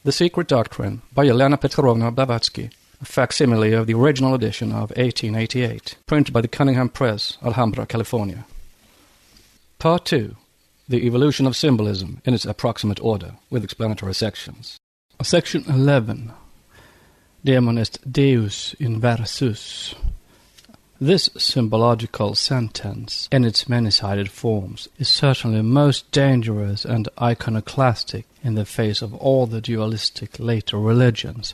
The Secret Doctrine by Elena Petrovna Blavatsky, a facsimile of the original edition of 1888, printed by the Cunningham Press, Alhambra, California. Part 2. The Evolution of Symbolism in its approximate order, with explanatory sections. Section 11. Demon est Deus inversus. This symbological sentence, in its many-sided forms, is certainly most dangerous and iconoclastic in the face of all the dualistic later religions,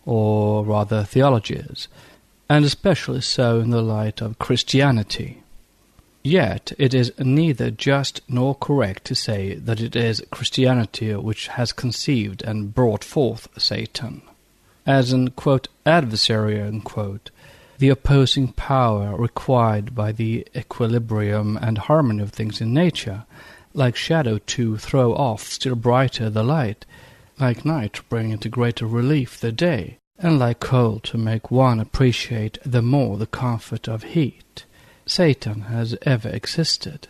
or rather theologies, and especially so in the light of Christianity. Yet it is neither just nor correct to say that it is Christianity which has conceived and brought forth Satan. As an, quote, adversary, unquote, the opposing power required by the equilibrium and harmony of things in nature, like shadow to throw off still brighter the light, like night to bring into greater relief the day, and like cold to make one appreciate the more the comfort of heat, Satan has ever existed.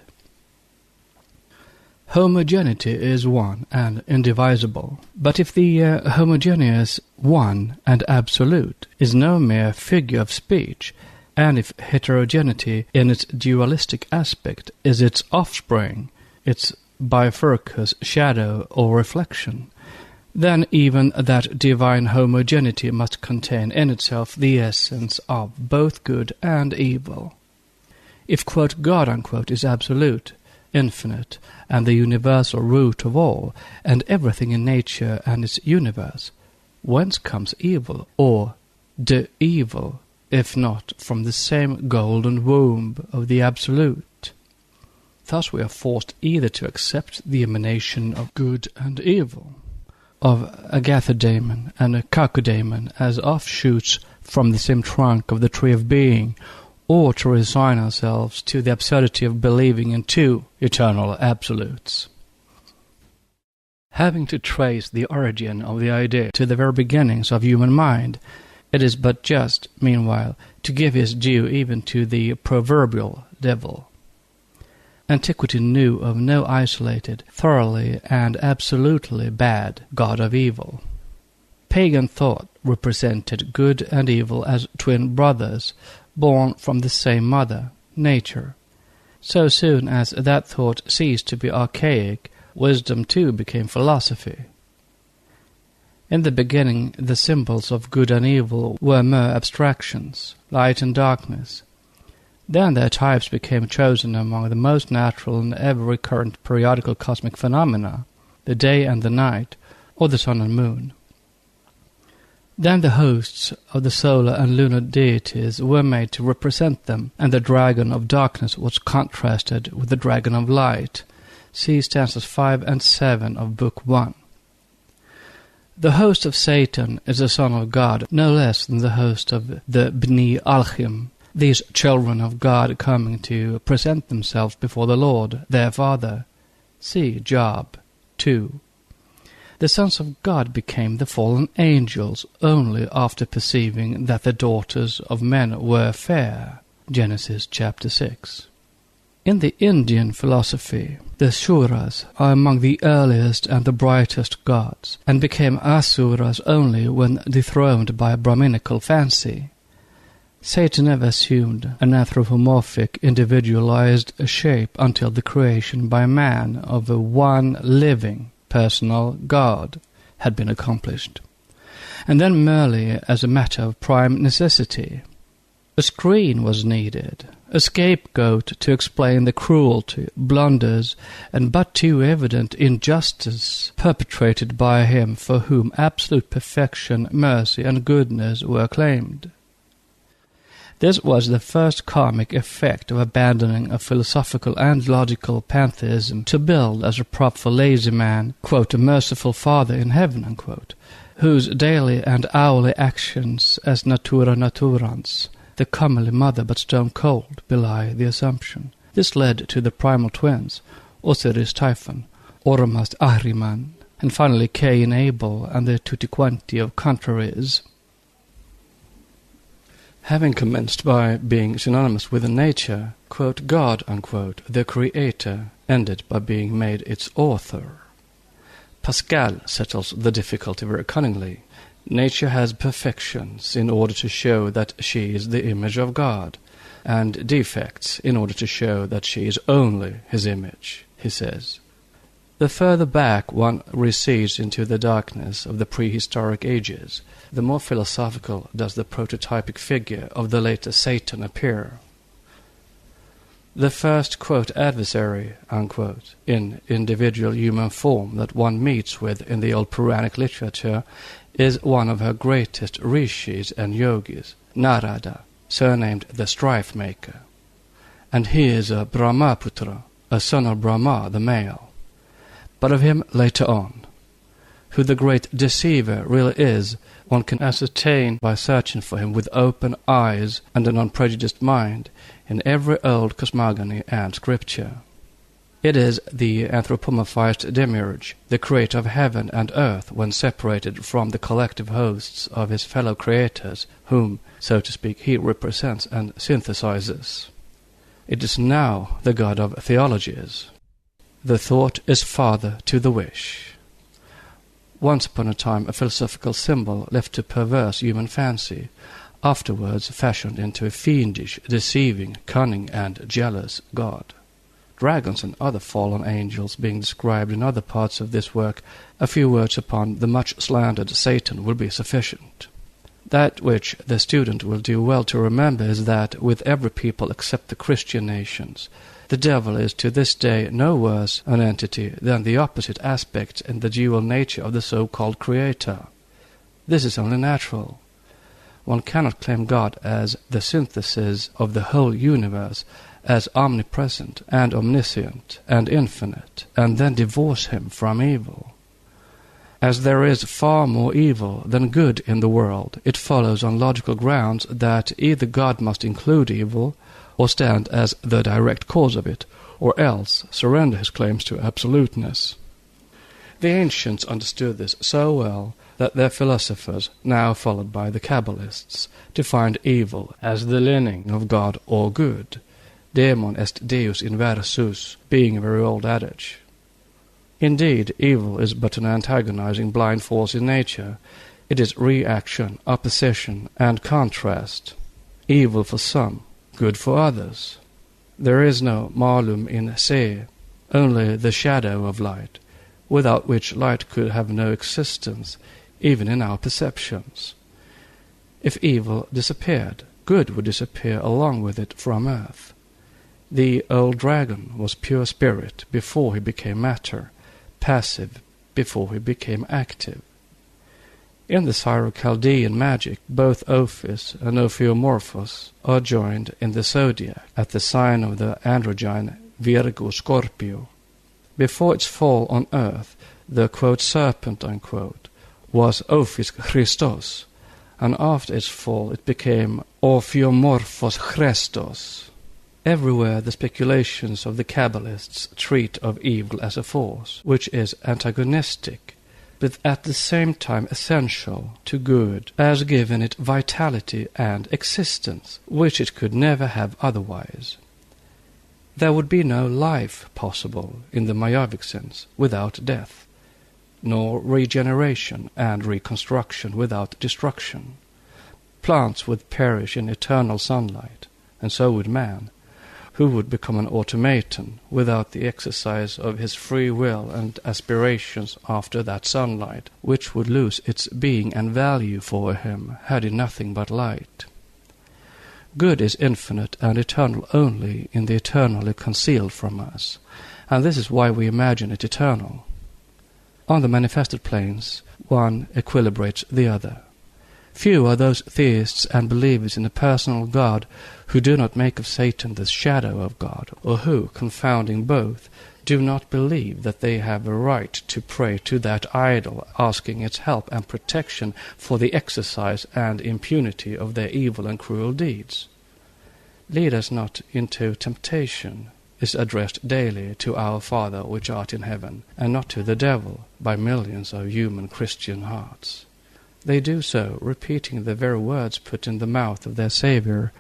Homogeneity is one and indivisible, but if the homogeneous one and absolute is no mere figure of speech, and if heterogeneity in its dualistic aspect is its offspring, its bifurcous shadow or reflection, then even that divine homogeneity must contain in itself the essence of both good and evil. If, quote, God, unquote, is absolute, infinite, and the universal root of all, and everything in nature and its universe, whence comes evil, or the evil, if not from the same golden womb of the absolute? Thus we are forced either to accept the emanation of good and evil, of agathodaimon and kakodaimon as offshoots from the same trunk of the tree of being, or to resign ourselves to the absurdity of believing in two eternal absolutes. Having to trace the origin of the idea to the very beginnings of human mind, it is but just, meanwhile, to give his due even to the proverbial devil. Antiquity knew of no isolated, thoroughly and absolutely bad god of evil. Pagan thought represented good and evil as twin brothers, born from the same mother, nature. So soon as that thought ceased to be archaic, wisdom too became philosophy. In the beginning the symbols of good and evil were mere abstractions, light and darkness. Then their types became chosen among the most natural and ever-recurrent periodical cosmic phenomena, the day and the night, or the sun and moon. Then the hosts of the solar and lunar deities were made to represent them, and the dragon of darkness was contrasted with the dragon of light. See stanzas 5 and 7 of Book 1. The host of Satan is the son of God, no less than the host of the B'ni Alchim, these children of God coming to present themselves before the Lord, their Father. See Job 2. The sons of God became the fallen angels only after perceiving that the daughters of men were fair. Genesis chapter 6. In the Indian philosophy, the Suras are among the earliest and the brightest gods, and became Asuras only when dethroned by Brahminical fancy. Satan never assumed an anthropomorphic, individualized shape until the creation by man of a one living, personal God had been accomplished, and then merely as a matter of prime necessity. A screen was needed, a scapegoat to explain the cruelty, blunders, and but too evident injustice perpetrated by him for whom absolute perfection, mercy, and goodness were claimed. This was the first karmic effect of abandoning a philosophical and logical pantheism to build as a prop for lazy man, quote, a merciful Father in heaven, unquote, whose daily and hourly actions as natura naturans, the comely mother but stone cold, belie the assumption. This led to the primal twins, Osiris Typhon, Ormuzd Ahriman, and finally Cain Abel and the tutti quanti of contraries. Having commenced by being synonymous with nature, quote, God, unquote, the Creator, ended by being made its author. Pascal settles the difficulty very cunningly. Nature has perfections in order to show that she is the image of God, and defects in order to show that she is only his image, he says. The further back one recedes into the darkness of the prehistoric ages, the more philosophical does the prototypic figure of the later Satan appear. The first, quote, adversary, unquote, in individual human form that one meets with in the old Puranic literature is one of her greatest rishis and yogis, Narada, surnamed the Strife Maker. And he is a Brahmaputra, a son of Brahma the male. But of him later on. Who the great deceiver really is, one can ascertain by searching for him with open eyes and an unprejudiced mind in every old cosmogony and scripture. It is the anthropomorphized demiurge, the creator of heaven and earth when separated from the collective hosts of his fellow creators, whom, so to speak, he represents and synthesizes. It is now the god of theologies. The thought is father to the wish. Once upon a time a philosophical symbol left to perverse human fancy, afterwards fashioned into a fiendish, deceiving, cunning, and jealous god. Dragons and other fallen angels being described in other parts of this work, a few words upon the much slandered Satan will be sufficient. That which the student will do well to remember is that, with every people except the Christian nations, the devil is to this day no worse an entity than the opposite aspects in the dual nature of the so-called Creator. This is only natural. One cannot claim God as the synthesis of the whole universe, as omnipresent and omniscient and infinite, and then divorce him from evil. As there is far more evil than good in the world, it follows on logical grounds that either God must include evil, or stand as the direct cause of it, or else surrender his claims to absoluteness. The ancients understood this so well that their philosophers, now followed by the Kabbalists, defined evil as the leaning of God or good, demon est Deus inversus, being a very old adage. Indeed, evil is but an antagonizing blind force in nature. It is reaction, opposition, and contrast. Evil for some, good for others. There is no malum in se, only the shadow of light, without which light could have no existence, even in our perceptions. If evil disappeared, good would disappear along with it from earth. The old dragon was pure spirit before he became matter, passive before he became active. In the Syro-Chaldean magic, both Ophis and Ophiomorphos are joined in the zodiac at the sign of the androgyne Virgo Scorpio. Before its fall on earth, the quote, serpent unquote, was Ophis Christos, and after its fall it became Ophiomorphos Christos. Everywhere the speculations of the Kabbalists treat of evil as a force, which is antagonistic, but at the same time essential to good, as giving it vitality and existence, which it could never have otherwise. There would be no life possible, in the Mayavic sense, without death, nor regeneration and reconstruction without destruction. Plants would perish in eternal sunlight, and so would man, who would become an automaton without the exercise of his free will and aspirations after that sunlight, which would lose its being and value for him had he nothing but light. Good is infinite and eternal only in the eternally concealed from us, and this is why we imagine it eternal. On the manifested planes, one equilibrates the other. Few are those theists and believers in a personal God who do not make of Satan the shadow of God, or who, confounding both, do not believe that they have a right to pray to that idol, asking its help and protection for the exercise and impunity of their evil and cruel deeds. Lead us not into temptation is addressed daily to our Father which art in heaven, and not to the devil by millions of human Christian hearts. They do so, repeating the very words put in the mouth of their Saviour,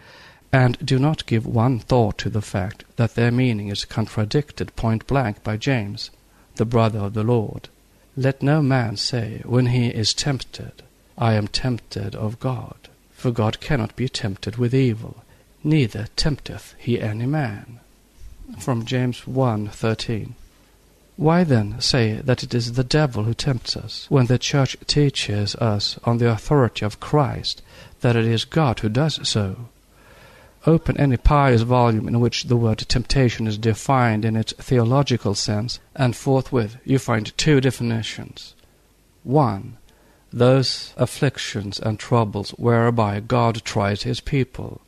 and do not give one thought to the fact that their meaning is contradicted point-blank by James, the brother of the Lord, Let no man say, when he is tempted, I am tempted of God. For God cannot be tempted with evil, neither tempteth he any man. From James 1:13. Why then say that it is the devil who tempts us, when the Church teaches us on the authority of Christ that it is God who does so? Open any pious volume in which the word temptation is defined in its theological sense, and forthwith you find two definitions. 1. Those afflictions and troubles whereby God tries his people.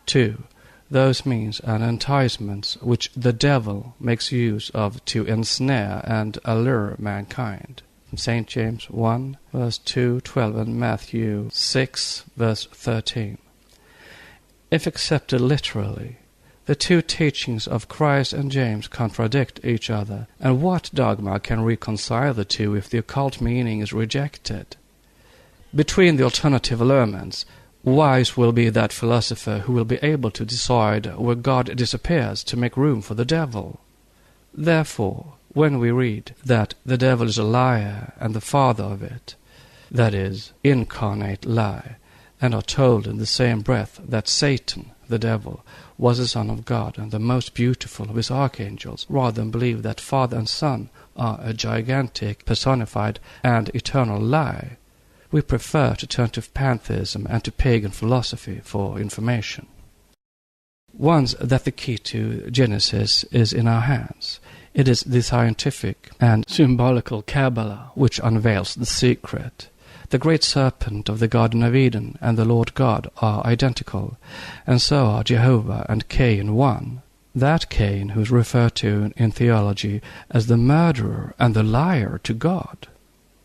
2. Those means and enticements which the devil makes use of to ensnare and allure mankind. St. James 1, verse 2, 12, and Matthew 6, verse 13. If accepted literally, the two teachings of Christ and James contradict each other, and what dogma can reconcile the two if the occult meaning is rejected? Between the alternative elements, wise will be that philosopher who will be able to decide where God disappears to make room for the devil. Therefore, when we read that the devil is a liar and the father of it, that is, incarnate lie, and are told in the same breath that Satan, the devil, was the Son of God and the most beautiful of his archangels, rather than believe that Father and Son are a gigantic, personified, and eternal lie, we prefer to turn to pantheism and to pagan philosophy for information. Once that the key to Genesis is in our hands, it is the scientific and symbolical Kabbalah which unveils the secret. The great serpent of the Garden of Eden and the Lord God are identical, and so are Jehovah and Cain one. That Cain who is referred to in theology as the murderer and the liar to God.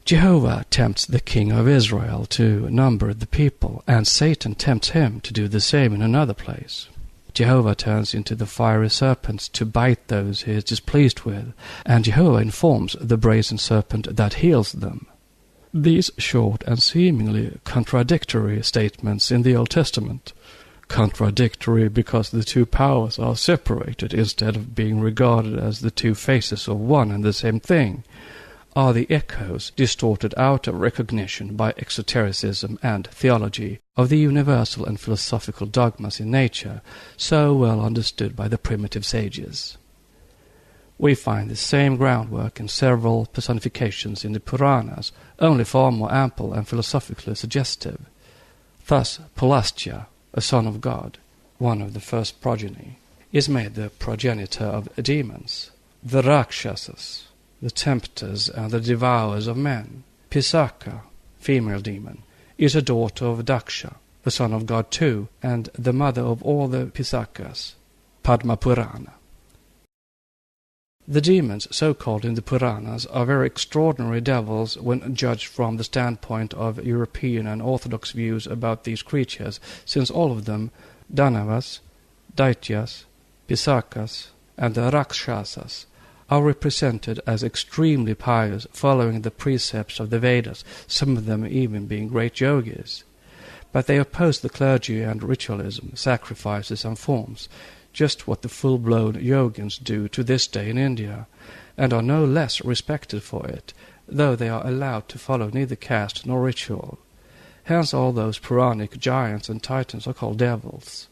Jehovah tempts the king of Israel to number the people, and Satan tempts him to do the same in another place. Jehovah turns into the fiery serpents to bite those he is displeased with, and Jehovah informs the brazen serpent that heals them. These short and seemingly contradictory statements in the Old Testament, contradictory because the two powers are separated instead of being regarded as the two faces of one and the same thing, are the echoes distorted out of recognition by exotericism and theology of the universal and philosophical dogmas in nature, so well understood by the primitive sages. We find the same groundwork in several personifications in the Puranas, only far more ample and philosophically suggestive. Thus, Pulastya, a son of God, one of the first progeny, is made the progenitor of demons. The Rakshasas, the tempters and the devourers of men. Pisaka, female demon, is a daughter of Daksha, the son of God too, and the mother of all the Pisakas. Padma Purana. The demons, so called in the Puranas, are very extraordinary devils when judged from the standpoint of European and Orthodox views about these creatures, since all of them, Danavas, Daityas, Pisakas, and the Rakshasas, are represented as extremely pious, following the precepts of the Vedas, some of them even being great yogis. But they oppose the clergy and ritualism, sacrifices and forms, just what the full-blown yogins do to this day in India, and are no less respected for it, though they are allowed to follow neither caste nor ritual. Hence all those Puranic giants and titans are called devils.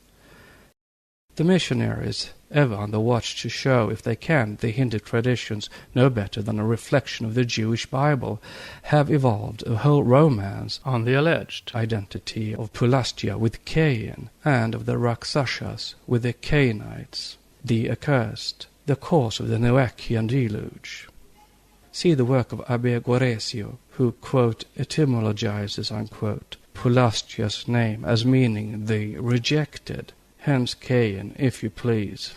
The missionaries, ever on the watch to show, if they can, the Hindu traditions no better than a reflection of the Jewish Bible, have evolved a whole romance on the alleged identity of Pulastya with Cain, and of the Rakshasas with the Cainites, the accursed, the cause of the Noachian deluge. See the work of Abbe Goresio, who, quote, etymologizes, unquote, Pulastya's name as meaning the rejected, hence Cain, if you please.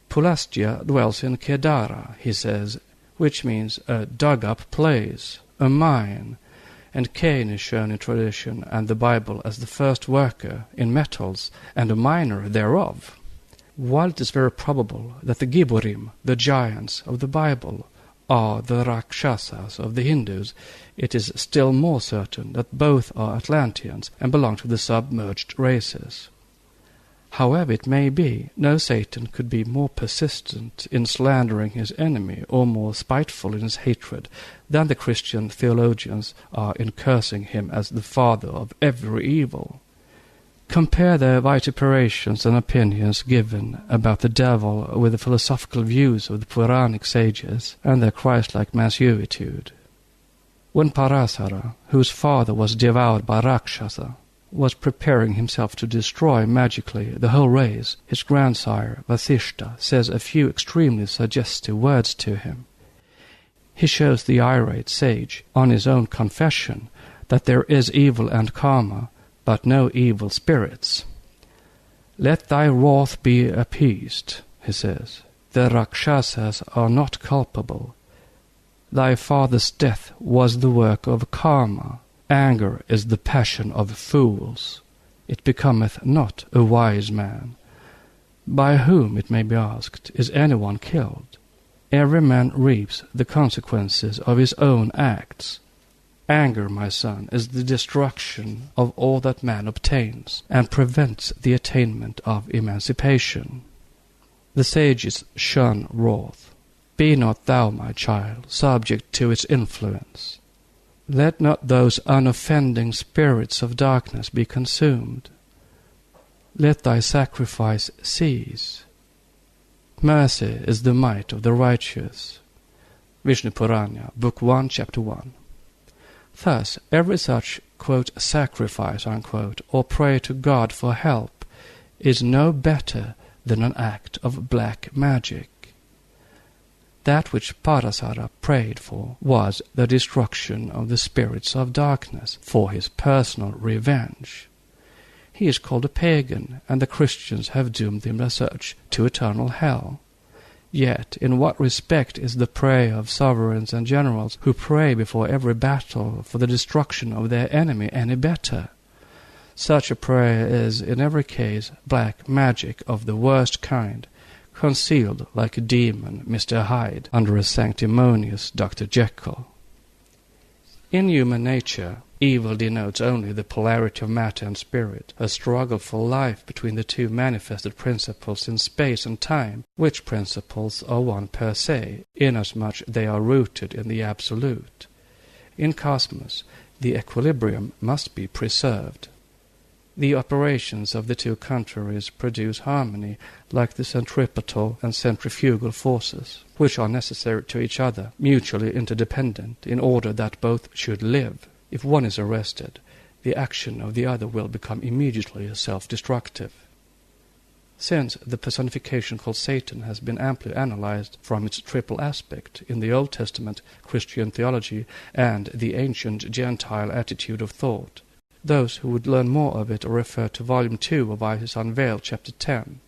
Pulastya dwells in Kedara, he says, which means a dug-up place, a mine, and Cain is shown in tradition and the Bible as the first worker in metals and a miner thereof. While it is very probable that the Giborim, the giants of the Bible, are the Rakshasas of the Hindus, it is still more certain that both are Atlanteans and belong to the submerged races. However it may be, no Satan could be more persistent in slandering his enemy or more spiteful in his hatred than the Christian theologians are in cursing him as the father of every evil. Compare their vituperations and opinions given about the devil with the philosophical views of the Puranic sages and their Christ-like mansuetude. When Parasara, whose father was devoured by Rakshasa, was preparing himself to destroy magically the whole race, his grandsire Vasishta says a few extremely suggestive words to him. He shows the irate sage, on his own confession, that there is evil and karma, but no evil spirits. "Let thy wrath be appeased," he says. "The Rakshasas are not culpable. Thy father's death was the work of karma. Anger is the passion of fools. It becometh not a wise man." By whom, it may be asked, is anyone killed? Every man reaps the consequences of his own acts. Anger, my son, is the destruction of all that man obtains, and prevents the attainment of emancipation. The sages shun wrath. Be not thou, my child, subject to its influence. Let not those unoffending spirits of darkness be consumed. Let thy sacrifice cease. Mercy is the might of the righteous. Vishnu Purana, Book 1, Chapter 1. Thus, every such, quote, sacrifice, unquote, or prayer to God for help is no better than an act of black magic. That which Parasara prayed for was the destruction of the spirits of darkness for his personal revenge. He is called a pagan, and the Christians have doomed him as such to eternal hell. Yet, in what respect is the prayer of sovereigns and generals who pray before every battle for the destruction of their enemy any better? Such a prayer is, in every case, black magic of the worst kind, concealed like a demon Mr. Hyde under a sanctimonious Dr. Jekyll. In human nature, evil denotes only the polarity of matter and spirit, a struggle for life between the two manifested principles in space and time, which principles are one per se, inasmuch they are rooted in the absolute. In cosmos, the equilibrium must be preserved. The operations of the two contraries produce harmony, like the centripetal and centrifugal forces, which are necessary to each other, mutually interdependent, in order that both should live. If one is arrested, the action of the other will become immediately self-destructive. Since the personification called Satan has been amply analyzed from its triple aspect in the Old Testament Christian theology and the ancient Gentile attitude of thought, those who would learn more of it refer to Volume 2 of Isis Unveiled, Chapter 10.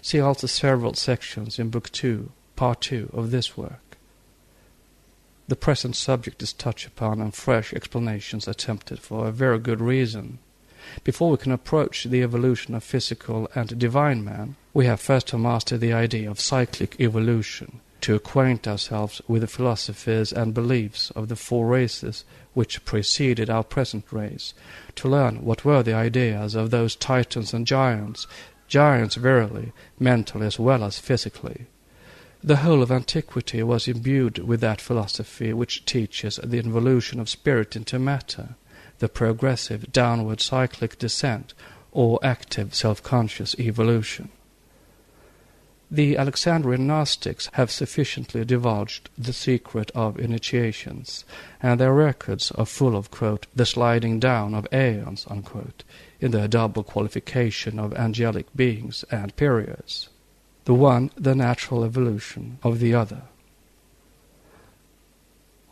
See also several sections in Book 2, Part 2 of this work. The present subject is touched upon and fresh explanations attempted for a very good reason. Before we can approach the evolution of physical and divine man, we have first to master the idea of cyclic evolution, to acquaint ourselves with the philosophies and beliefs of the four races which preceded our present race, to learn what were the ideas of those titans and giants verily, mentally as well as physically. The whole of antiquity was imbued with that philosophy which teaches the involution of spirit into matter, the progressive downward cyclic descent, or active self-conscious evolution. The Alexandrian Gnostics have sufficiently divulged the secret of initiations, and their records are full of, quote, the sliding down of aeons, unquote, in their double qualification of angelic beings and periods, the one the natural evolution of the other.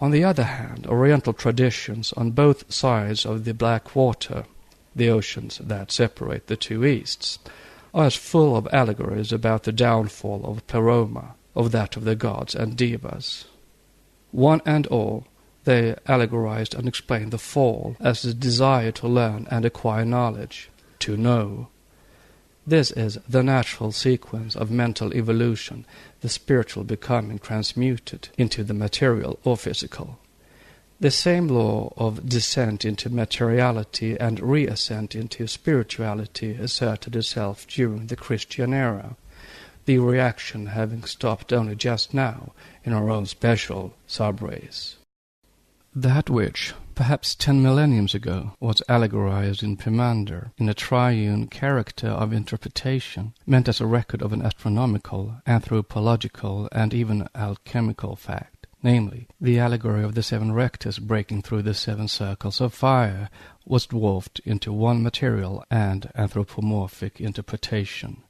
On the other hand, Oriental traditions on both sides of the black water, the oceans that separate the two Easts, are as full of allegories about the downfall of Pleroma, of that of the gods and devas. One and all, they allegorized and explained the fall as the desire to learn and acquire knowledge, to know. This is the natural sequence of mental evolution, the spiritual becoming transmuted into the material or physical. The same law of descent into materiality and reascent into spirituality asserted itself during the Christian era, the reaction having stopped only just now in our own special sub-race. That which, perhaps 10 millenniums ago, was allegorized in Pimander in a triune character of interpretation, meant as a record of an astronomical, anthropological, and even alchemical fact. Namely, the allegory of the 7 rectors breaking through the 7 circles of fire was dwarfed into one material and anthropomorphic interpretation,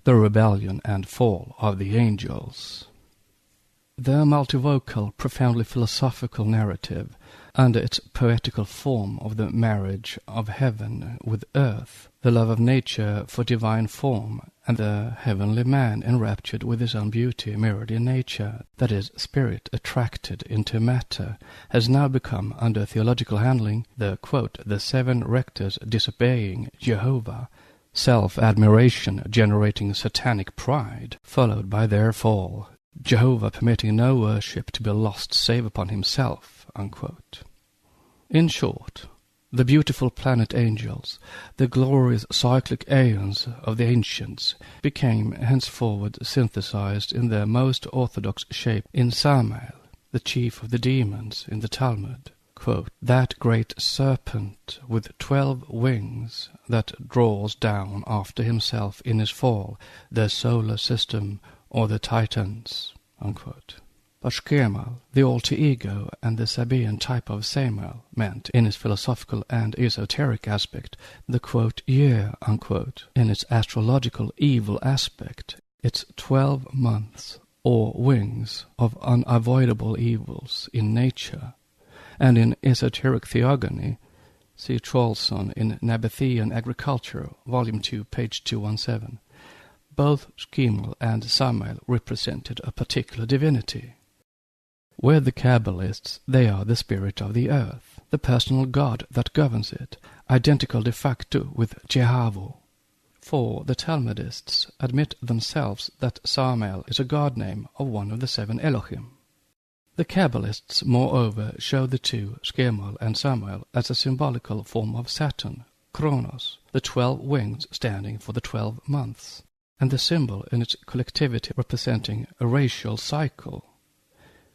the rebellion and fall of the angels. The multivocal, profoundly philosophical narrative, under its poetical form of the marriage of heaven with earth, the love of nature for divine form, and the heavenly man enraptured with his own beauty mirrored in nature, that is, spirit attracted into matter, has now become, under theological handling, the 7 rectors disobeying Jehovah, self-admiration generating satanic pride, followed by their fall, Jehovah permitting no worship to be lost save upon himself, unquote. In short, the beautiful planet angels, the glorious cyclic aeons of the ancients, became henceforward synthesized in their most orthodox shape in Samael, the chief of the demons in the Talmud. Quote, that great serpent with 12 wings that draws down after himself in his fall the solar system or the Titans, unquote. But Shkemal, the alter ego and the Sabaean type of Samael, meant, in its philosophical and esoteric aspect, the quote, year, unquote, in its astrological evil aspect, its 12 months, or wings, of unavoidable evils in nature, and in esoteric theogony, see Trollson in Nabatean Agriculture, Volume 2, page 217, both Shkemal and Samael represented a particular divinity. With the Kabbalists, they are the spirit of the earth, the personal god that governs it, identical de facto with Jehovah. For the Talmudists admit themselves that Samael is a god name of one of the 7 Elohim. The Kabbalists, moreover, show the two, Shkemal and Samael, as a symbolical form of Saturn, Kronos, the 12 wings standing for the 12 months, and the symbol in its collectivity representing a racial cycle.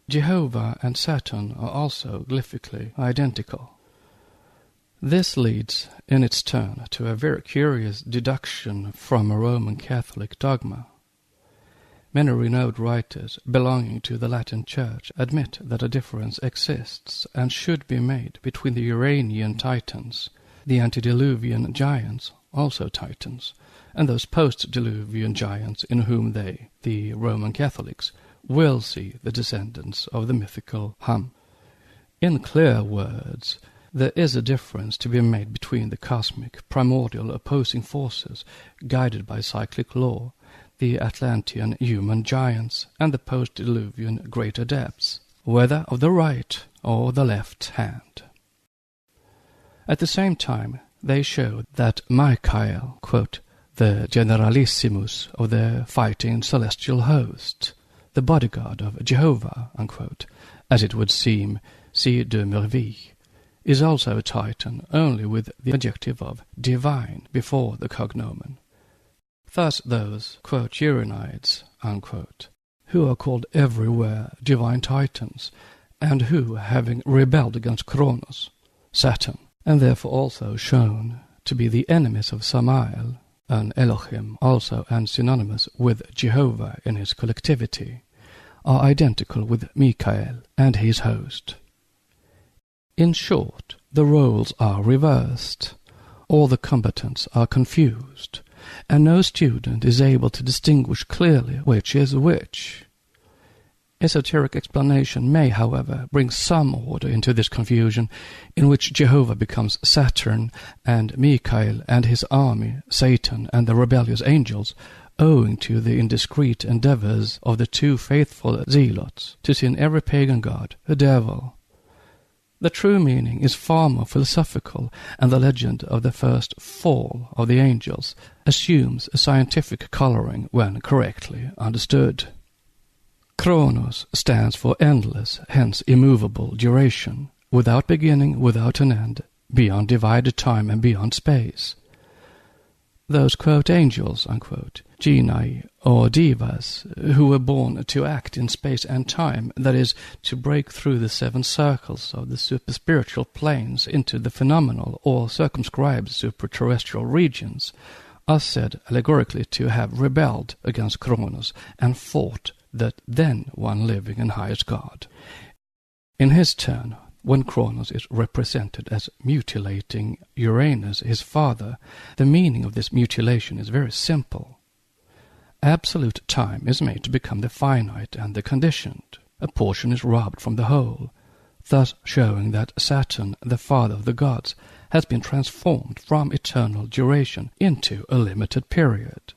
Jehovah and Saturn are also glyphically identical. This leads, in its turn, to a very curious deduction from a Roman Catholic dogma. Many renowned writers belonging to the Latin Church admit that a difference exists and should be made between the Uranian Titans, the antediluvian giants, also Titans, and those post-diluvian giants in whom they, the Roman Catholics, will see the descendants of the mythical Ham. In clear words, there is a difference to be made between the cosmic, primordial opposing forces guided by cyclic law, the Atlantean human giants, and the post-diluvian greater depths, whether of the right or the left hand. At the same time, they show that Michael, quote, the generalissimus of the fighting celestial host, the bodyguard of Jehovah, unquote, as it would seem, C. de Merville, is also a Titan, only with the adjective of divine before the cognomen. Thus those, quote, Uranides, unquote, who are called everywhere divine Titans, and who, having rebelled against Kronos, Saturn, and therefore also shown to be the enemies of Samael, an Elohim, also and synonymous with Jehovah in his collectivity, are identical with Michael and his host. In short, the roles are reversed, all the combatants are confused, and no student is able to distinguish clearly which is which. Esoteric explanation may, however, bring some order into this confusion, in which Jehovah becomes Saturn, and Michael and his army, Satan and the rebellious angels, owing to the indiscreet endeavors of the 2 faithful zealots to see in every pagan god a devil. The true meaning is far more philosophical, and the legend of the first fall of the angels assumes a scientific coloring when correctly understood. Kronos stands for endless, hence immovable duration, without beginning, without an end, beyond divided time and beyond space. Those, quote, angels, unquote, genii or devas, who were born to act in space and time, that is, to break through the 7 circles of the superspiritual planes into the phenomenal or circumscribed superterrestrial regions, are said allegorically to have rebelled against Kronos and fought that then one living and highest God. In his turn, when Kronos is represented as mutilating Uranus, his father, the meaning of this mutilation is very simple. Absolute time is made to become the finite and the conditioned. A portion is robbed from the whole, thus showing that Saturn, the father of the gods, has been transformed from eternal duration into a limited period.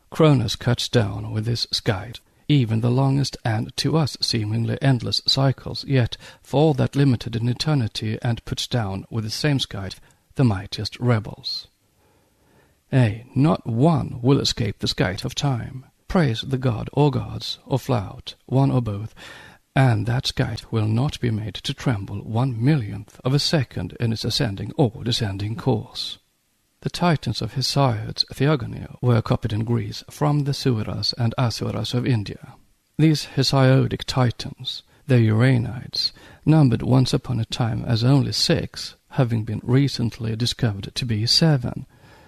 Cronus cuts down with his scythe even the longest and to us seemingly endless cycles, yet for all that limited in eternity, and puts down with the same scythe the mightiest rebels. Nay, not one will escape the scythe of time. Praise the god or gods, or flout, one or both, and that scythe will not be made to tremble 1/1,000,000th of a second in its ascending or descending course. The Titans of Hesiod's Theogony were copied in Greece from the Suras and Asuras of India. These Hesiodic Titans, the Uranides, numbered once upon a time as only 6, having been recently discovered to be 7,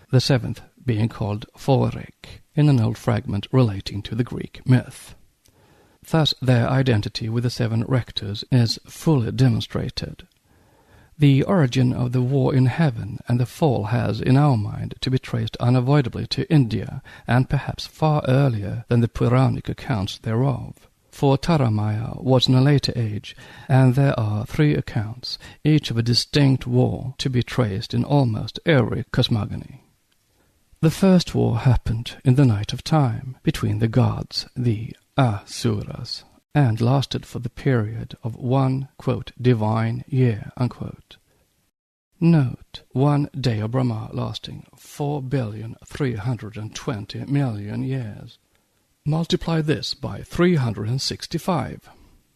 the 7th being called Phoric, in an old fragment relating to the Greek myth. Thus their identity with the 7 rectors is fully demonstrated. The origin of the war in heaven and the fall has, in our mind, to be traced unavoidably to India, and perhaps far earlier than the Puranic accounts thereof. For Taramaya was in a later age, and there are 3 accounts, each of a distinct war, to be traced in almost every cosmogony. The first war happened in the night of time, between the gods, the Asuras, and lasted for the period of 1, quote, divine year, unquote. Note, 1 day of Brahma lasting 4,320,000,000 years. Multiply this by 365.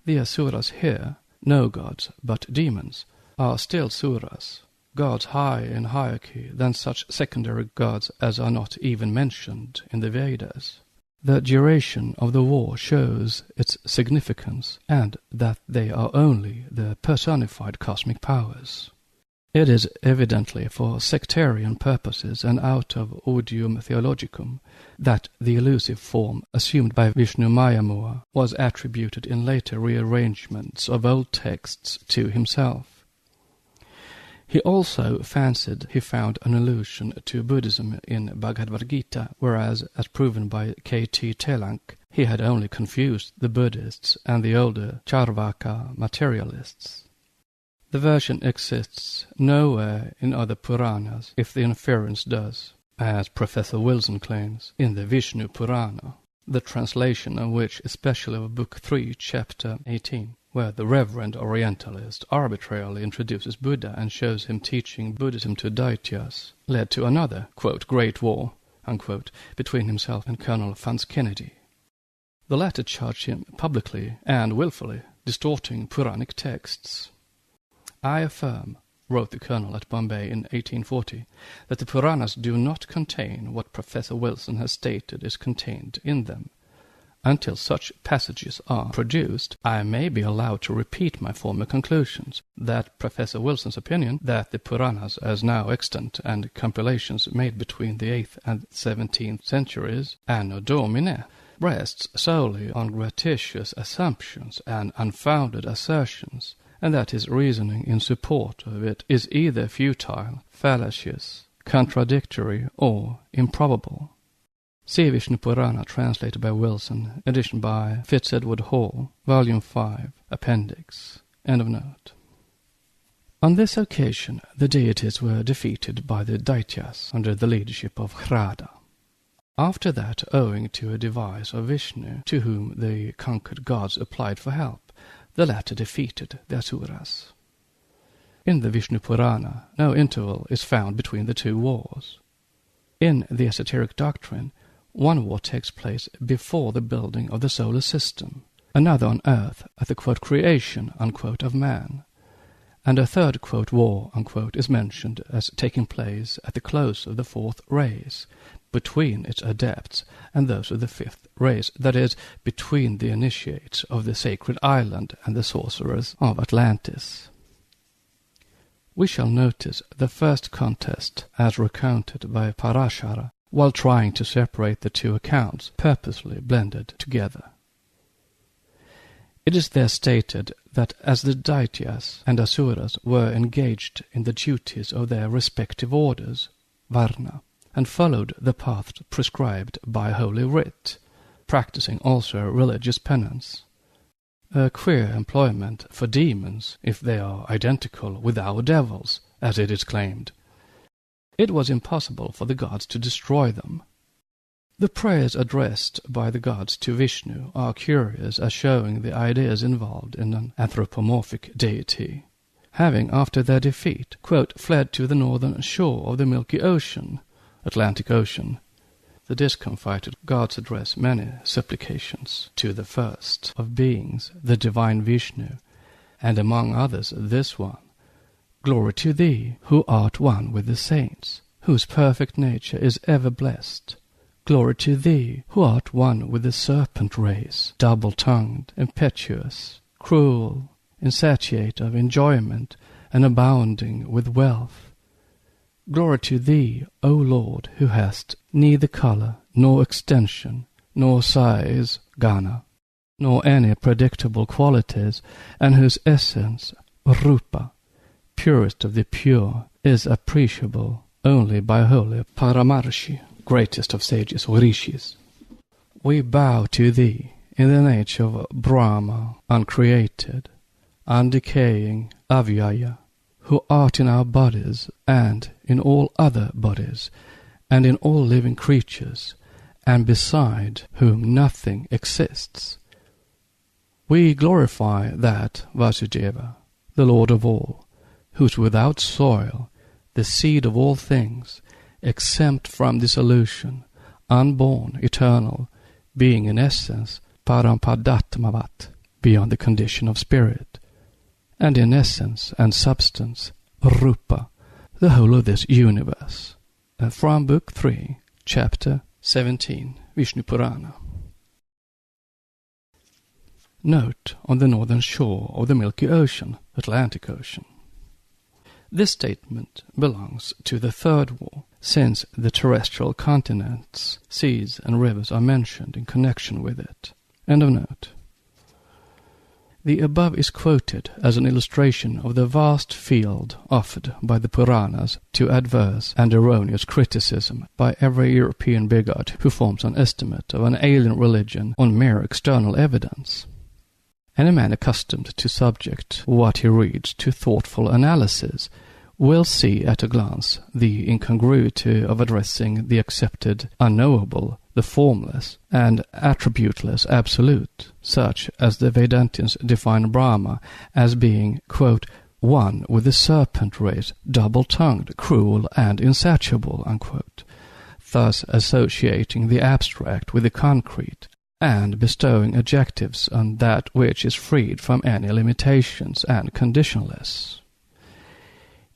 The Asuras here, no gods but demons, are still Suras, gods high in hierarchy than such secondary gods as are not even mentioned in the Vedas. The duration of the war shows its significance, and that they are only the personified cosmic powers. It is evidently for sectarian purposes and out of odium theologicum that the elusive form assumed by Vishnu Mayamura was attributed in later rearrangements of old texts to himself. He also fancied he found an allusion to Buddhism in Bhagavad Gita, whereas, as proven by K.T. Telank, he had only confused the Buddhists and the older Charvaka materialists. The version exists nowhere in other Puranas, if the inference does, as Professor Wilson claims, in the Vishnu Purana, the translation of which, especially of Book 3, Chapter 18, where the Reverend Orientalist arbitrarily introduces Buddha and shows him teaching Buddhism to Daityas, led to another, quote, great war, unquote, between himself and Colonel Fans Kennedy. The latter charged him publicly and willfully distorting Puranic texts. I affirm, wrote the Colonel at Bombay in 1840, that the Puranas do not contain what Professor Wilson has stated is contained in them. Until such passages are produced, I may be allowed to repeat my former conclusions, that Professor Wilson's opinion that the Puranas as now extant and compilations made between the 8th and 17th centuries, Anno Domini, rests solely on gratuitous assumptions and unfounded assertions, and that his reasoning in support of it is either futile, fallacious, contradictory, or improbable. See Vishnu Purana, translated by Wilson, edition by Fitz-Edward Hall, Volume 5, Appendix. End of note. On this occasion, the deities were defeated by the Daityas under the leadership of Hrada. After that, owing to a device of Vishnu, to whom the conquered gods applied for help, the latter defeated the Asuras. In the Vishnu Purana, no interval is found between the 2 wars. In the esoteric doctrine, one war takes place before the building of the solar system, another on earth at the, quote, creation, unquote, of man, and a third, quote, war, unquote, is mentioned as taking place at the close of the fourth race, between its adepts and those of the fifth race, that is, between the initiates of the sacred island and the sorcerers of Atlantis. We shall notice the first contest as recounted by Parashara, while trying to separate the two accounts purposely blended together. It is there stated that as the Daityas and Asuras were engaged in the duties of their respective orders, Varna, and followed the path prescribed by Holy Writ, practicing also religious penance, a queer employment for demons if they are identical with our devils, as it is claimed, it was impossible for the gods to destroy them. The prayers addressed by the gods to Vishnu are curious as showing the ideas involved in an anthropomorphic deity, having, after their defeat, quote, fled to the northern shore of the Milky Ocean, Atlantic Ocean. The discomfited gods address many supplications to the first of beings, the divine Vishnu, and among others this one: Glory to thee, who art one with the saints, whose perfect nature is ever blessed. Glory to thee, who art one with the serpent race, double-tongued, impetuous, cruel, insatiate of enjoyment, and abounding with wealth. Glory to thee, O Lord, who hast neither color, nor extension, nor size, Gana, nor any predictable qualities, and whose essence, Rupa, purest of the pure, is appreciable only by holy Paramarshi, greatest of sages or rishis. We bow to thee in the nature of Brahma, uncreated, undecaying, Avyaya, who art in our bodies and in all other bodies, and in all living creatures, and beside whom nothing exists. We glorify that Vasudeva, the Lord of all, who is without soil, the seed of all things, exempt from dissolution, unborn, eternal, being in essence Parampadatmavat, beyond the condition of spirit, and in essence and substance Rupa, the whole of this universe. From Book 3, Chapter 17, Vishnu Purana. Note on the northern shore of the Milky Ocean, Atlantic Ocean. This statement belongs to the third war, since the terrestrial continents, seas, and rivers are mentioned in connection with it. End of note. The above is quoted as an illustration of the vast field offered by the Puranas to adverse and erroneous criticism by every European bigot who forms an estimate of an alien religion on mere external evidence. Any man accustomed to subject what he reads to thoughtful analysis will see at a glance the incongruity of addressing the accepted unknowable, the formless, and attributeless absolute, such as the Vedantians define Brahma as being, quote, one with the serpent race, double-tongued, cruel, and insatiable, unquote, thus associating the abstract with the concrete, and bestowing adjectives on that which is freed from any limitations and conditionless.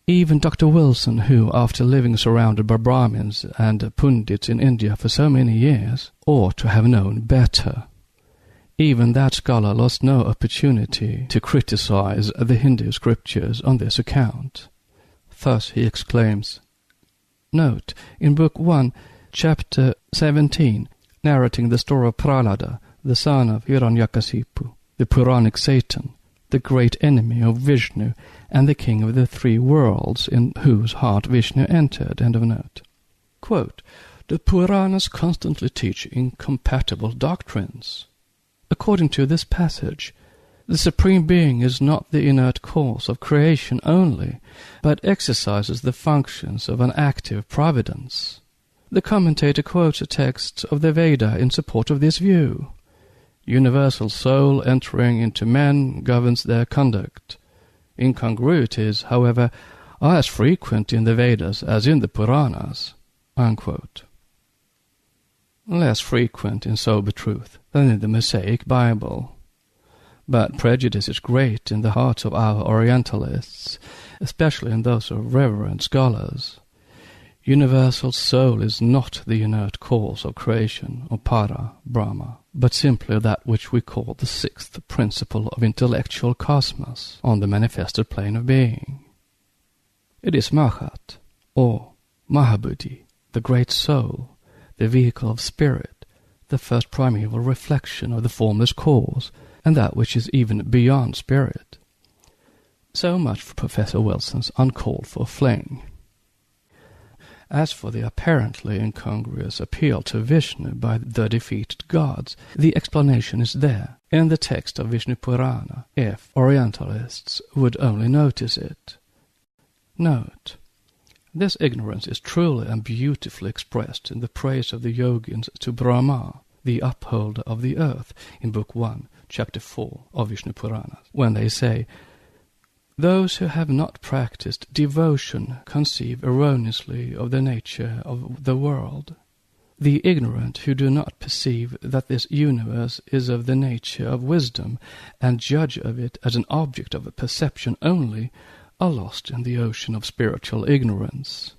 Even Dr. Wilson, who, after living surrounded by Brahmins and Pundits in India for so many years, ought to have known better. Even that scholar lost no opportunity to criticize the Hindu scriptures on this account. Thus he exclaims, note, in Book 1, Chapter 17, narrating the story of Prahlada, the son of Hiranyakasipu, the Puranic Satan, the great enemy of Vishnu, and the king of the three worlds, in whose heart Vishnu entered. End of note. Quote, the Puranas constantly teach incompatible doctrines. According to this passage, the Supreme Being is not the inert cause of creation only, but exercises the functions of an active providence. The commentator quotes a text of the Veda in support of this view. Universal soul entering into men governs their conduct. Incongruities, however, are as frequent in the Vedas as in the Puranas, unquote. Less frequent in sober truth than in the Mosaic Bible. But prejudice is great in the hearts of our Orientalists, especially in those of reverend scholars. Universal soul is not the inert cause of creation, or para, Brahma, but simply that which we call the sixth principle of intellectual cosmos on the manifested plane of being. It is Mahat, or Mahabuddhi, the great soul, the vehicle of spirit, the first primeval reflection of the formless cause, and that which is even beyond spirit. So much for Professor Wilson's uncalled for fling. As for the apparently incongruous appeal to Vishnu by the defeated gods, the explanation is there, in the text of Vishnu Purana, if Orientalists would only notice it. Note: this ignorance is truly and beautifully expressed in the praise of the yogins to Brahma, the upholder of the earth, in Book 1, Chapter 4 of Vishnu Purana, when they say, "Those who have not practiced devotion conceive erroneously of the nature of the world. The ignorant who do not perceive that this universe is of the nature of wisdom, and judge of it as an object of perception only, are lost in the ocean of spiritual ignorance.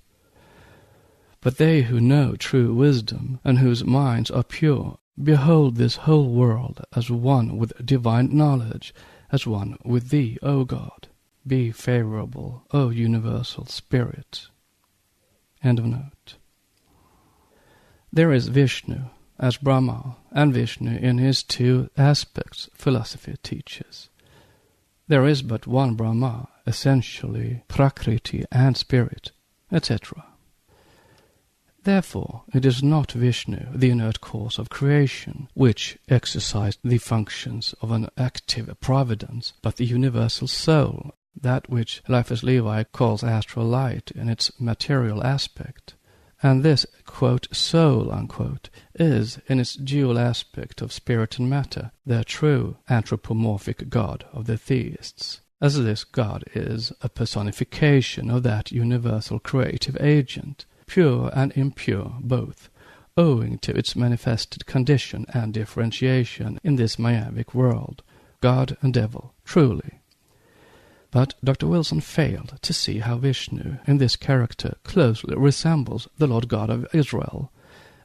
But they who know true wisdom, and whose minds are pure, behold this whole world as one with divine knowledge, as one with thee, O God. Be favorable, O universal spirit." End of note. There is Vishnu as Brahma, and Vishnu in his two aspects, philosophy teaches. There is but one Brahma, essentially Prakriti and spirit, etc. Therefore, it is not Vishnu, the inert cause of creation, which exercised the functions of an active providence, but the universal soul, that which Eliphas Levi calls astral light in its material aspect. And this, quote, soul, unquote, is, in its dual aspect of spirit and matter, the true anthropomorphic God of the theists, as this God is a personification of that universal creative agent, pure and impure both, owing to its manifested condition and differentiation in this myopic world, God and devil, truly. But Dr. Wilson failed to see how Vishnu in this character closely resembles the Lord God of Israel,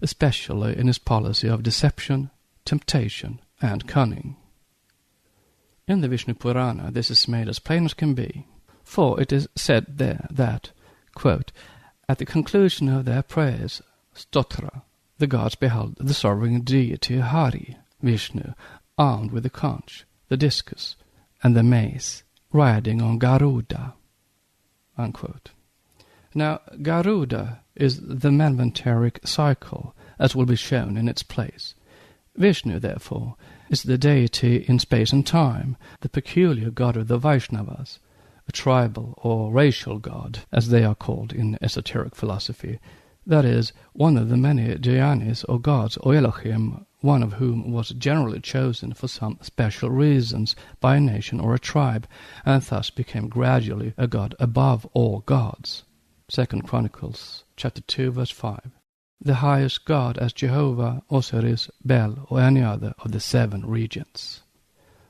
especially in his policy of deception, temptation, and cunning. In the Vishnu Purana this is made as plain as can be, for it is said there that, quote, "At the conclusion of their prayers, stotra, the gods beheld the sovereign deity Hari, Vishnu, armed with the conch, the discus, and the mace, riding on Garuda." Unquote. Now, Garuda is the manvantaric cycle, as will be shown in its place. Vishnu, therefore, is the deity in space and time, the peculiar god of the Vaishnavas, a tribal or racial god, as they are called in esoteric philosophy, that is, one of the many Dhyanis or gods or Elohim, one of whom was generally chosen for some special reasons by a nation or a tribe, and thus became gradually a god above all gods. 2 Chronicles chapter 2, verse 5. The highest god as Jehovah, Osiris, Bel, or any other of the 7 regents.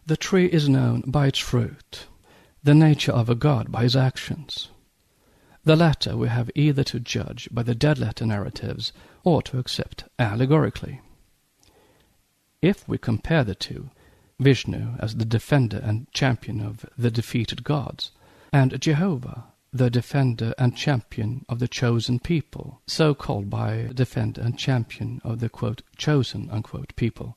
The tree is known by its fruit, the nature of a god by his actions. The latter we have either to judge by the dead letter narratives or to accept allegorically. If we compare the two, Vishnu as the defender and champion of the defeated gods, and Jehovah, the defender and champion of the chosen people, so called by defender and champion of the, quote, chosen, unquote, people,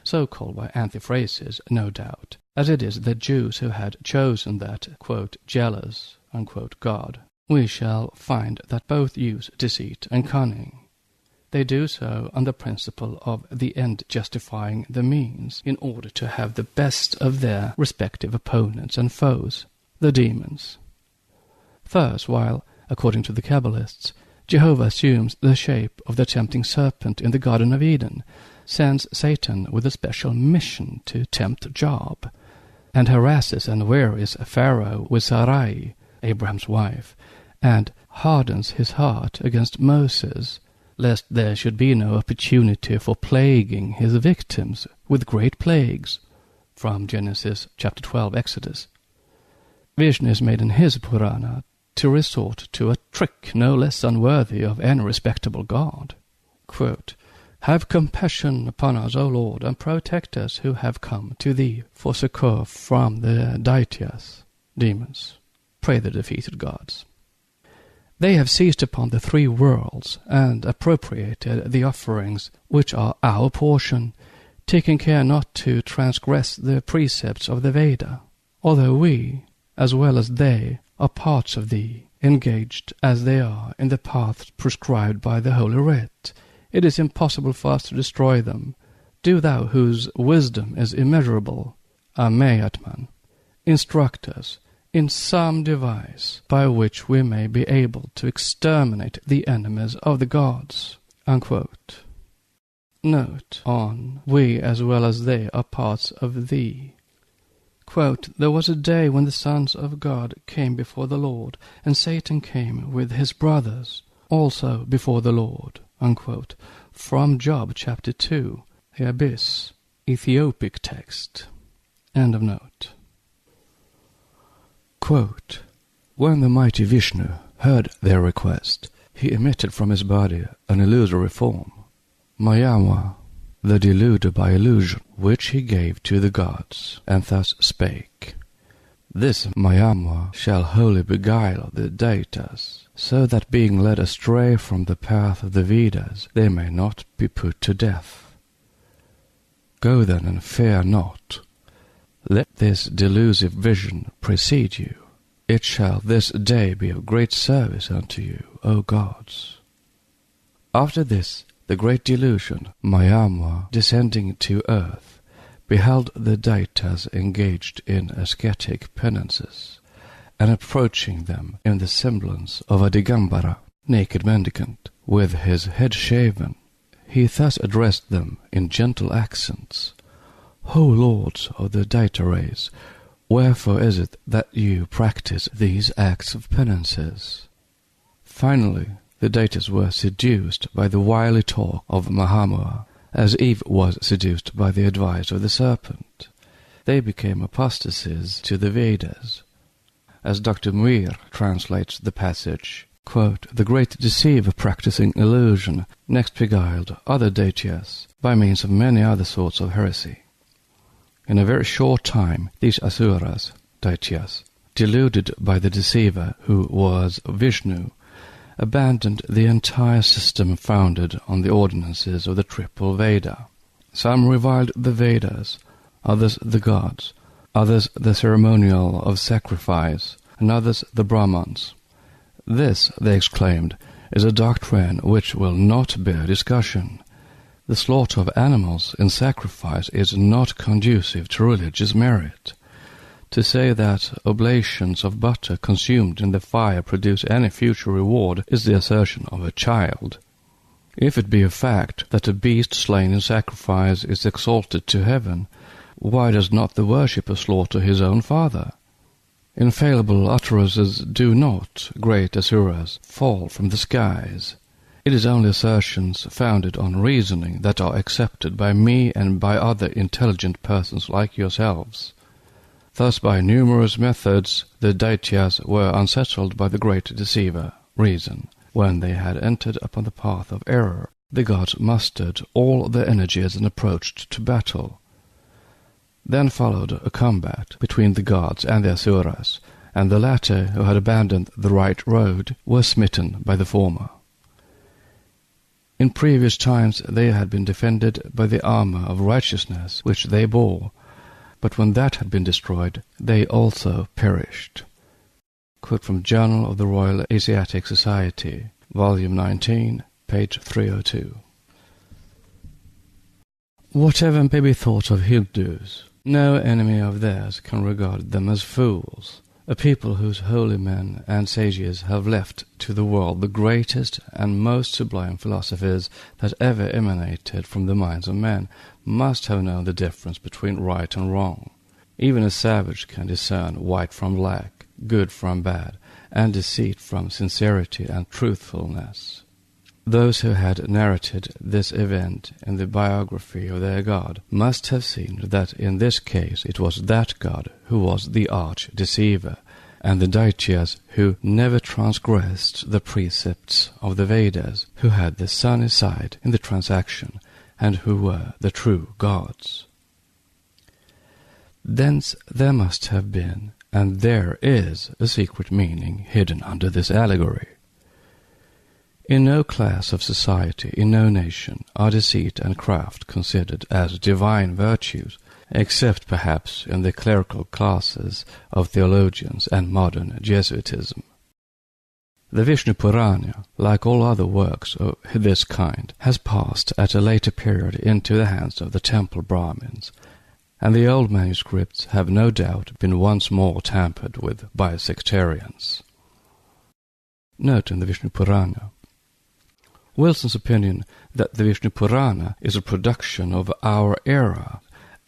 so called by antiphrasis, no doubt, as it is the Jews who had chosen that, quote, jealous, unquote, God, we shall find that both use deceit and cunning. They do so on the principle of the end justifying the means, in order to have the best of their respective opponents and foes, the demons. Thus, while, according to the Kabbalists, Jehovah assumes the shape of the tempting serpent in the Garden of Eden, sends Satan with a special mission to tempt Job, and harasses and wearies Pharaoh with Sarai, Abraham's wife, and hardens his heart against Moses, lest there should be no opportunity for plaguing his victims with great plagues, from Genesis chapter 12, Exodus. Vishnu is made in his Purana to resort to a trick no less unworthy of any respectable god. Quote, "Have compassion upon us, O Lord, and protect us who have come to thee for succor from the Daityas, demons. Pray the defeated gods. They have seized upon the three worlds and appropriated the offerings which are our portion, taking care not to transgress the precepts of the Veda, although we, as well as they, are parts of thee, engaged as they are in the paths prescribed by the Holy Writ. It is impossible for us to destroy them. Do thou, whose wisdom is immeasurable, Amayatman, instruct us in some device by which we may be able to exterminate the enemies of the gods." Unquote. Note on "we as well as they are parts of thee." Quote, "There was a day when the sons of God came before the Lord, and Satan came with his brothers also before the Lord." Unquote. From Job chapter 2, the Abyss, Ethiopic text. End of note. Quote, "When the mighty Vishnu heard their request, he emitted from his body an illusory form, Mayama, the deluder by illusion, which he gave to the gods, and thus spake, This Mayama shall wholly beguile the Daityas, so that being led astray from the path of the Vedas, they may not be put to death. Go then and fear not. Let this delusive vision precede you. It shall this day be of great service unto you, O gods." After this, the great delusion, Mayama, descending to earth, beheld the Daityas engaged in ascetic penances, and approaching them in the semblance of a Digambara, naked mendicant, with his head shaven, he thus addressed them in gentle accents, "O lords of the Daita race, wherefore is it that you practice these acts of penances?" Finally, the Daityas were seduced by the wily talk of Mahamua, as Eve was seduced by the advice of the serpent. They became apostasies to the Vedas. As Dr. Muir translates the passage, quote, "The great deceiver practicing illusion next beguiled other Daityas by means of many other sorts of heresy. In a very short time, these Asuras, Daityas, deluded by the deceiver, who was Vishnu, abandoned the entire system founded on the ordinances of the triple Veda. Some reviled the Vedas, others the gods, others the ceremonial of sacrifice, and others the Brahmans. This, they exclaimed, is a doctrine which will not bear discussion. The slaughter of animals in sacrifice is not conducive to religious merit. To say that oblations of butter consumed in the fire produce any future reward is the assertion of a child. If it be a fact that a beast slain in sacrifice is exalted to heaven, why does not the worshipper slaughter his own father? Infallible utterances do not, great Asuras, fall from the skies. It is only assertions founded on reasoning that are accepted by me and by other intelligent persons like yourselves. Thus by numerous methods the Daityas were unsettled by the great deceiver, reason. When they had entered upon the path of error, the gods mustered all their energies and approached to battle. Then followed a combat between the gods and the Asuras, and the latter, who had abandoned the right road, were smitten by the former. In previous times they had been defended by the armor of righteousness which they bore, but when that had been destroyed, they also perished. Quote from Journal of the Royal Asiatic Society, Volume 19, page 302. Whatever may be thought of Hindus, no enemy of theirs can regard them as fools, a people whose holy men and sages have left to the world the greatest and most sublime philosophies that ever emanated from the minds of men, must have known the difference between right and wrong. Even a savage can discern white from black, good from bad, and deceit from sincerity and truthfulness. Those who had narrated this event in the biography of their god must have seen that in this case it was that god who was the arch-deceiver, and the Daityas who never transgressed the precepts of the Vedas, who had the sunny side in the transaction, and who were the true gods. Thence there must have been, and there is, a secret meaning hidden under this allegory. In no class of society, in no nation, are deceit and craft considered as divine virtues, except perhaps in the clerical classes of theologians and modern Jesuitism. The Vishnu Purana, like all other works of this kind, has passed at a later period into the hands of the temple Brahmins, and the old manuscripts have no doubt been once more tampered with by sectarians. Note in the Vishnu Purana: Wilson's opinion that the Vishnu Purana is a production of our era,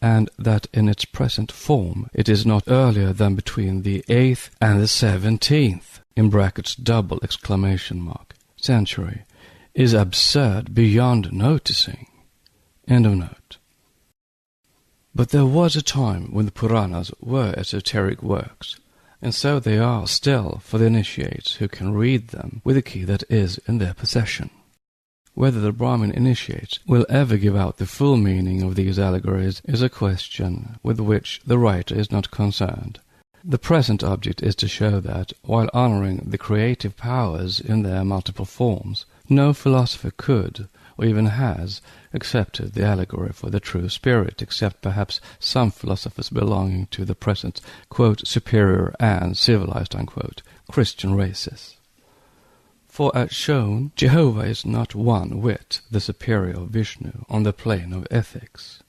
and that in its present form it is not earlier than between the 8th and the 17th (!) century, is absurd beyond noticing. End of note. But there was a time when the Puranas were esoteric works, and so they are still for the initiates who can read them with the key that is in their possession. Whether the Brahmin initiates will ever give out the full meaning of these allegories is a question with which the writer is not concerned. The present object is to show that, while honoring the creative powers in their multiple forms, no philosopher could, or even has, accepted the allegory for the true spirit, except perhaps some philosophers belonging to the present, quote, superior and civilized, unquote, Christian races. For as shown, Jehovah is not one whit the superior of Vishnu on the plane of ethics.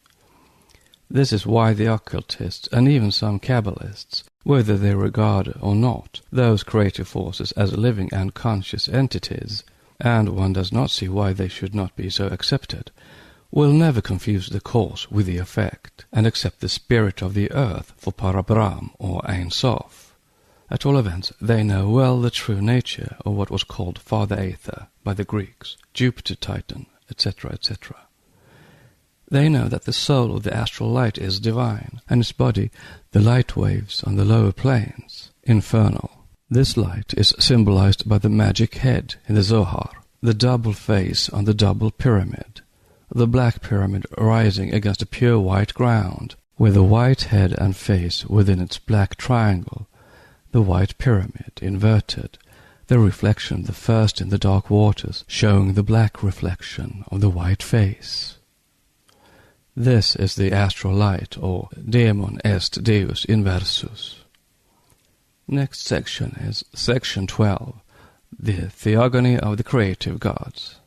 This is why the occultists, and even some Kabbalists, whether they regard or not those creative forces as living and conscious entities, and one does not see why they should not be so accepted, will never confuse the cause with the effect, and accept the spirit of the earth for Parabrahm or Ein Sof. At all events, they know well the true nature of what was called Father Aether by the Greeks, Jupiter, Titan, etc., etc. They know that the soul of the astral light is divine, and its body the light waves on the lower planes, infernal. This light is symbolized by the magic head in the Zohar, the double face on the double pyramid, the black pyramid rising against a pure white ground, with the white head and face within its black triangle, the white pyramid inverted, the reflection the first in the dark waters, showing the black reflection of the white face. This is the astral light, or Demon est Deus inversus. Next section is section 12, the Theogony of the Creative Gods.